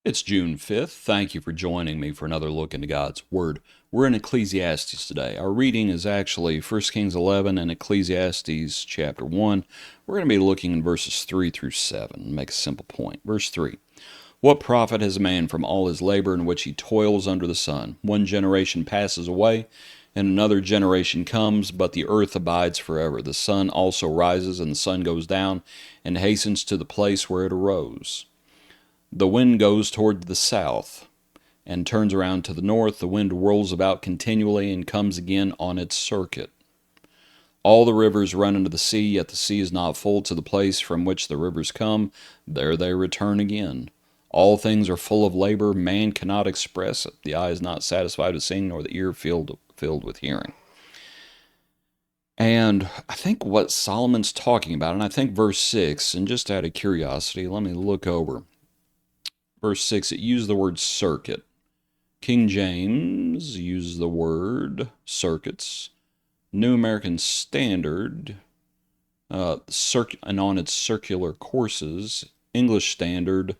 It's June 5th. Thank you for joining me for another look into God's Word. We're in Ecclesiastes today. Our reading is actually 1 Kings 11 and Ecclesiastes chapter 1. We're going to be looking in verses 3 through 7. Make a simple point. Verse 3. What profit has a man from all his labor in which he toils under the sun? One generation passes away, and another generation comes, but the earth abides forever. The sun also rises, and the sun goes down, and hastens to the place where it arose. The wind goes toward the south and turns around to the north. The wind whirls about continually and comes again on its circuit. All the rivers run into the sea, yet the sea is not full to the place from which the rivers come. There they return again. All things are full of labor. Man cannot express it. The eye is not satisfied with seeing, nor the ear filled with hearing. And I think what Solomon's talking about, and I think verse 6, and just out of curiosity, let me look over. Verse 6, it used the word circuit. King James uses the word circuits. New American Standard, and on its circular courses, English Standard,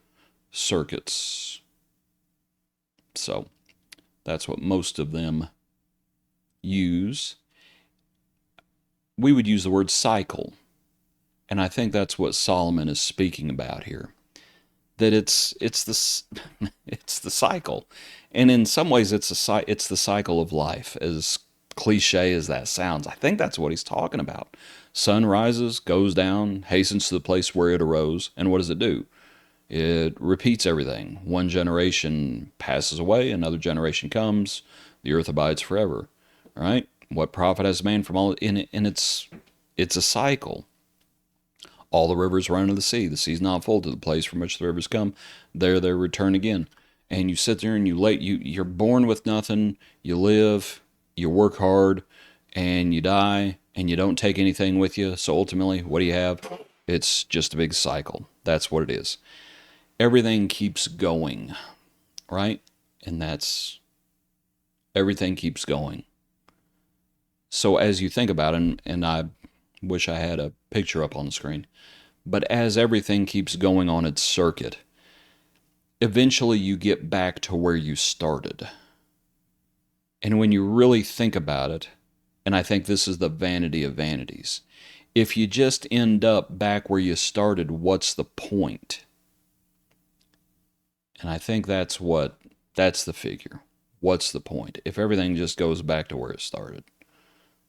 circuits. So that's what most of them use. We would use the word cycle, and I think that's what Solomon is speaking about here. That it's the cycle, and in some ways it's the cycle of life. As cliche as that sounds, I think that's what he's talking about. Sun rises, goes down, hastens to the place where it arose, and what does it do? It repeats everything. One generation passes away, another generation comes. The earth abides forever. All right. What profit has man from all in it? And it's a cycle. All the rivers run into the sea. The sea's not full to the place from which the rivers come. There they return again. And you sit there and you're born with nothing. You live, you work hard, and you die, and you don't take anything with you. So ultimately, what do you have? It's just a big cycle. That's what it is. Everything keeps going, right? And everything keeps going. So as you think about it, and I wish I had a picture up on the screen, but as everything keeps going on its circuit, eventually you get back to where you started. And when you really think about it, and I think this is the vanity of vanities, if you just end up back where you started, what's the point? And I think that's the figure. What's the point? If everything just goes back to where it started.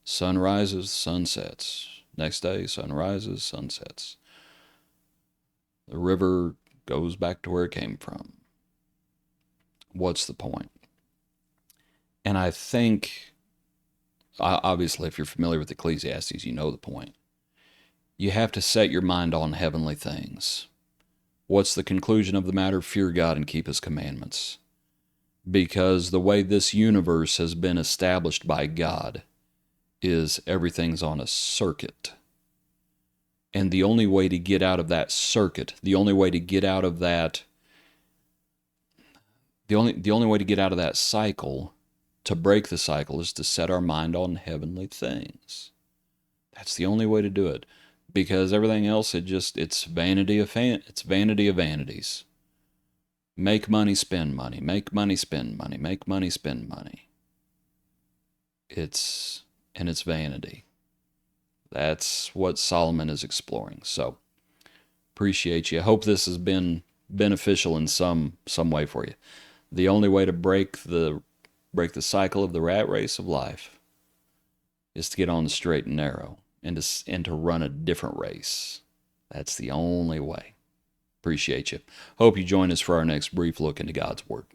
Sun rises, sun sets. Next day, sun rises, sun sets. The river goes back to where it came from. What's the point? And I think, obviously, if you're familiar with Ecclesiastes, you know the point. You have to set your mind on heavenly things. What's the conclusion of the matter? Fear God and keep His commandments. Because the way this universe has been established by God is everything's on a circuit. And the only way to get out of that circuit, the only way to get out of that cycle, to break the cycle, is to set our mind on heavenly things. That's the only way to do it. Because everything else, it's vanity of vanities. Make money, spend money. Make money, spend money. Make money, spend money. It's vanity. That's what Solomon is exploring. So, appreciate you. I hope this has been beneficial in some way for you. The only way to break the cycle of the rat race of life is to get on the straight and narrow and to run a different race. That's the only way. Appreciate you. Hope you join us for our next brief look into God's Word.